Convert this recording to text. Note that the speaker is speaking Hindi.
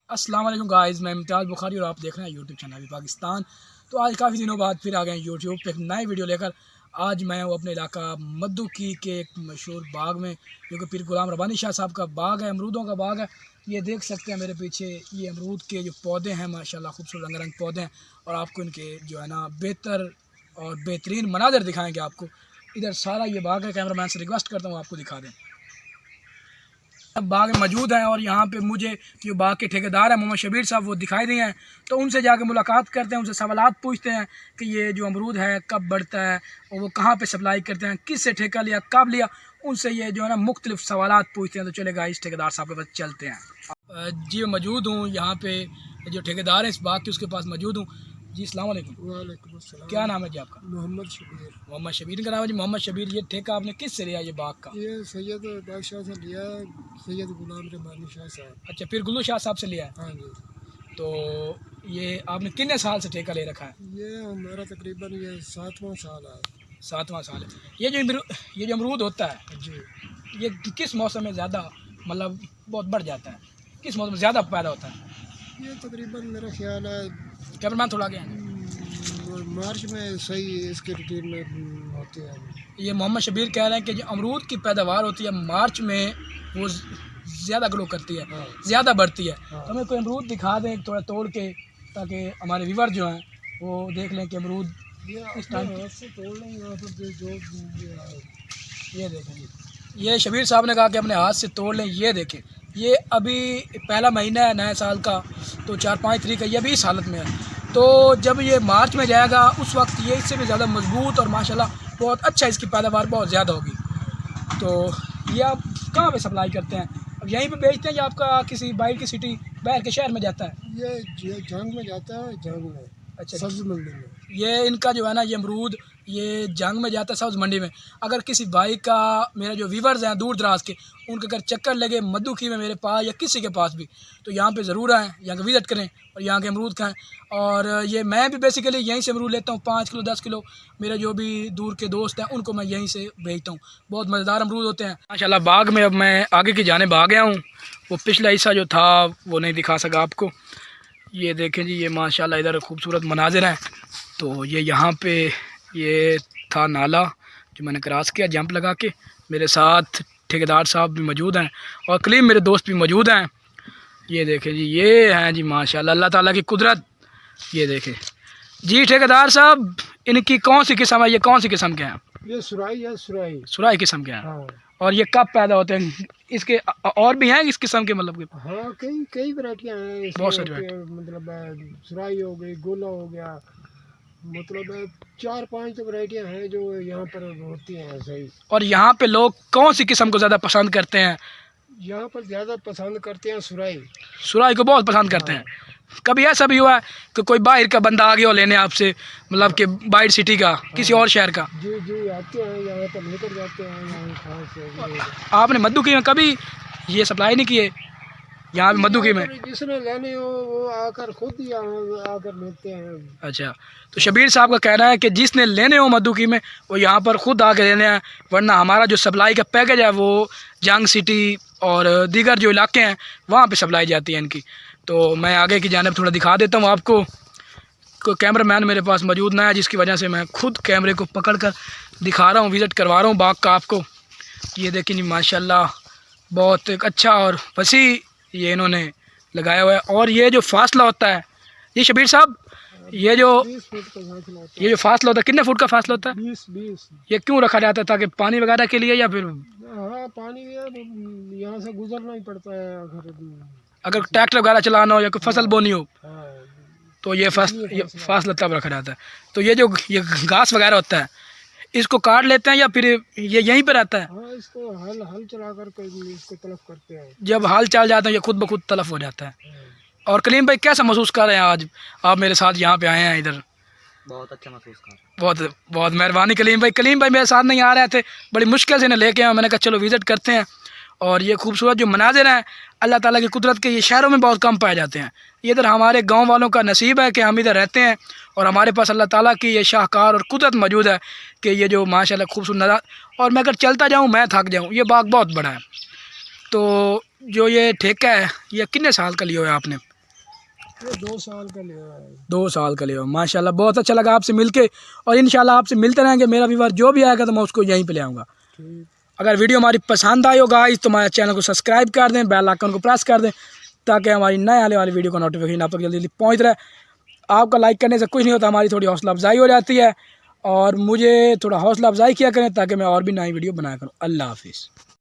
अस्सलाम वालेकुम गाइस, मैं इम्तियाज़ बुखारी और आप देख रहे हैं यूट्यूब चैनल पाकिस्तान। तो आज काफ़ी दिनों बाद फिर आ गए यूट्यूब पे एक नई वीडियो लेकर। आज मैं हूँ अपने इलाका मद्दू के एक मशहूर बाग में, जो कि पीर गुलाम रब्बानी शाह साहब का बाग है, अमरूदों का बाग है। ये देख सकते हैं मेरे पीछे, ये अमरूद के जो पौधे हैं माशाल्लाह खूबसूरत रंग रंग पौधे हैं। और आपको इनके जो है ना बेहतर और बेहतरीन मनाज़र दिखाएँगे आपको। इधर सारा ये बाग है, कैमरा मैन से रिक्वेस्ट करता हूँ आपको दिखा दें। बाग में मौजूद हैं और यहाँ पे मुझे जो बाग के ठेकेदार हैं मोहम्मद शबीर साहब, वो दिखाई दिए हैं। तो उनसे जाके मुलाकात करते हैं, उनसे सवालात पूछते हैं कि ये जो अमरूद है कब बढ़ता है और वो कहाँ पे सप्लाई करते हैं, किस से ठेका लिया, कब लिया। उनसे ये जो है ना मुख्तलिफ सवालात पूछते हैं। तो चलेगा इस ठेकेदार साहब के पास चलते हैं। जी मैं मौजूद हूँ यहाँ पे, जो ठेकेदार है इस बाग के, उसके पास मौजूद हूँ। जी अस्सलाम वालेकुम। वालेकुम अस्सलाम। क्या नाम है जी आपका? मोहम्मद शबीर। मोहम्मद शबीर का नाम है जी। मोहम्मद शबीर, ये ठेका आपने किस से लिया ये बाग का? ये सैयद बादशाह से लिया है, सैयद गुलाम रब्बानी शाह साहब। अच्छा, फिर गुल्लू शाह साहब से लिया है। हाँ जी। तो ये आपने कितने साल से ठेका ले रखा है? ये हमारा तकरीबन ये 7वां साल है। 7वां साल है। ये जो अमरूद होता है जी। ये किस मौसम में ज़्यादा मतलब बहुत बढ़ जाता है, किस मौसम में ज़्यादा पैदा होता है? ये तकरीबन मेरा ख्याल है कैमरामैन थोड़ा आगे आएं। मार्च में सही इसके रूटीन में होते हैं। ये मोहम्मद शबीर कह रहे हैं कि जो अमरूद की पैदावार होती है मार्च में, वो ज़्यादा ग्रो करती है, हाँ। ज़्यादा बढ़ती है। हाँ। तो हमें कोई अमरूद दिखा दें थोड़ा तोड़ के, ताकि हमारे व्यूवर जो हैं वो देख लें कि अमरूद इस टाइम से तोड़ लेंगे जो ये देखें जी, ये शबीर साहब ने कहा कि अपने हाथ से तोड़ लें। ये देखें, ये अभी पहला महीना है नए साल का, तो 4-5 तारीख है, ये अभी इस हालत में है। तो जब ये मार्च में जाएगा उस वक्त ये इससे भी ज़्यादा मजबूत और माशाल्लाह बहुत अच्छा, इसकी पैदावार बहुत ज़्यादा होगी। तो ये आप कहाँ पे सप्लाई करते हैं? अब यहीं पे बेचते हैं या आपका किसी बाहर की सिटी, बाहर के शहर में जाता है? ये जंग में जाता है, जंग में। अच्छा, सब्ज़ मंडी में। ये इनका जो है ना ये अमरूद ये जंग में जाता है, सब्ज़ मंडी में। अगर किसी भाई का, मेरे जो व्यूवर्स हैं दूर दराज के, उनके अगर चक्कर लगे मद्दूकी में मेरे पास या किसी के पास भी, तो यहाँ पे ज़रूर आएँ, यहाँ का विज़िट करें और यहाँ के अमरूद खाएँ। और ये मैं भी बेसिकली यहीं से अमरूद लेता हूँ, 5 किलो 10 किलो। मेरे जो भी दूर के दोस्त हैं उनको मैं यहीं से भेजता हूँ। बहुत मज़ेदार अमरूद होते हैं माशाल्लाह। बाग में अब मैं आगे की जानिब आ गया हूँ, वो पिछला हिस्सा जो था वो नहीं दिखा सका आपको। ये देखें जी, ये माशाल्लाह इधर खूबसूरत मनाजिर हैं। तो ये यहाँ पे ये था नाला जो मैंने क्रॉस किया जंप लगा के। मेरे साथ ठेकेदार साहब भी मौजूद हैं और कलीम मेरे दोस्त भी मौजूद हैं। ये देखें जी, ये हैं जी माशाल्लाह अल्लाह ताला की कुदरत। ये देखें जी ठेकेदार साहब, इनकी कौन सी किस्म है, ये कौन सी किस्म के हैं? ये सुराई है, सुराई। सुराई किस्म के हैं। हाँ। और ये कब पैदा होते हैं? इसके और भी हैं इस किस्म के, मतलब के? हाँ, कई वैरायटियाँ हैं। बहुत सारी मतलब सुराई हो गई, गोला हो गया, मतलब 4-5 तो वैरायटियाँ हैं जो यहाँ पर होती हैं। सही। और यहाँ पे लोग कौन सी किस्म को ज़्यादा पसंद करते हैं? यहाँ पर ज़्यादा पसंद करते हैं सुराई। सुराई को बहुत पसंद करते हैं। कभी ऐसा भी हुआ है कि कोई बाहर का बंदा आ गया हो लेने आपसे, मतलब कि बाहर सिटी का, किसी और शहर का? जी जी, आते हैं यहाँ पर लेकर जाते हैं यहाँ खास से। आपने मद्दूकी में कभी ये सप्लाई नहीं किए? यहाँ पे मद्दूकी में जिसने लेने हो वो आकर खुद ही आकर लेते हैं। अच्छा, तो शबीर साहब का कहना है कि जिसने लेने हो मद्दूकी में वो यहाँ पर खुद आके लेने हैं, वरना हमारा जो सप्लाई का पैकेज है वो जंग सिटी और दीगर जो इलाके हैं वहाँ पे सप्लाई जाती है इनकी। तो मैं आगे की जानिब थोड़ा दिखा देता हूँ आपको। कोई कैमरा मैन मेरे पास मौजूद ना है, जिसकी वजह से मैं खुद कैमरे को पकड़ कर दिखा रहा हूँ, विज़िट करवा रहा हूँ बाग का आपको। ये देखें जी माशाल्लाह बहुत एक अच्छा और वसी ये इन्होंने लगाया हुआ है। और ये जो फासला होता है ये शबीर साहब, ये जो 20 फुट का फासला होता है। ये जो फासला होता है कितने फुट का फासला होता है? 20। ये क्यों रखा जाता है? ताकि पानी वगैरह के लिए या फिर हाँ, पानी यहाँ से गुजरना ही पड़ता है अगर ट्रैक्टर वगैरह चलाना हो या कोई फसल बोनी हो, हाँ, तो ये फासला तब रखा जाता है। तो ये जो ये घास वगैरह होता है इसको काट लेते हैं या फिर ये यहीं पर रहता है? हाँ, इसको हल चला कर इसको तलफ करते हैं। जब हाल चल जाता है ये खुद ब खुद तलफ हो जाता है। और कलीम भाई कैसा महसूस कर रहे हैं आज आप मेरे साथ यहाँ पे आए हैं इधर? बहुत अच्छा महसूस कर रहा हूं। बहुत बहुत मेहरबानी कलीम भाई। कलीम भाई मेरे साथ नहीं आ रहे थे, बड़ी मुश्किल से इन्हें लेके आए, मैंने कहा चलो विज़िट करते हैं। और ये खूबसूरत जो मनाजिर हैं अल्लाह ताला की कुदरत के, ये शहरों में बहुत कम पाए जाते हैं। ये इधर हमारे गांव वालों का नसीब है कि हम इधर रहते हैं और हमारे पास अल्लाह ताला की ये शाहकार और कुदरत मौजूद है कि ये जो माशाल्लाह खूबसूरत नज़ारा। और मैं अगर चलता जाऊँ मैं थक जाऊँ, ये बाग बहुत बड़ा है। तो जो ये ठेका है ये कितने साल का लिया हुआ है आपने? ये 2 साल का लिया है। 2 साल का लिया। माशाल्लाह बहुत अच्छा लगा आपसे मिलके, और इंशाल्लाह आपसे मिलते रहेंगे। मेरा व्यूवर जो भी आएगा तो मैं उसको यहीं पे ले आऊँगा। ठीक। अगर वीडियो हमारी पसंद आई हो गाइस तो हमारे चैनल को सब्सक्राइब कर दें, बेल आइकन को प्रेस कर दें, ताकि हमारी नए आने वाली वीडियो का नोटिफिकेशन आप तक जल्दी जल्दी पहुँच रहा है। आपका लाइक करने से कुछ नहीं होता, हमारी थोड़ी हौसला अफजाई हो जाती है, और मुझे थोड़ा हौसला अफजाई किया करें ताकि मैं और भी नई वीडियो बनाया करूँ। अल्लाह हाफिज़।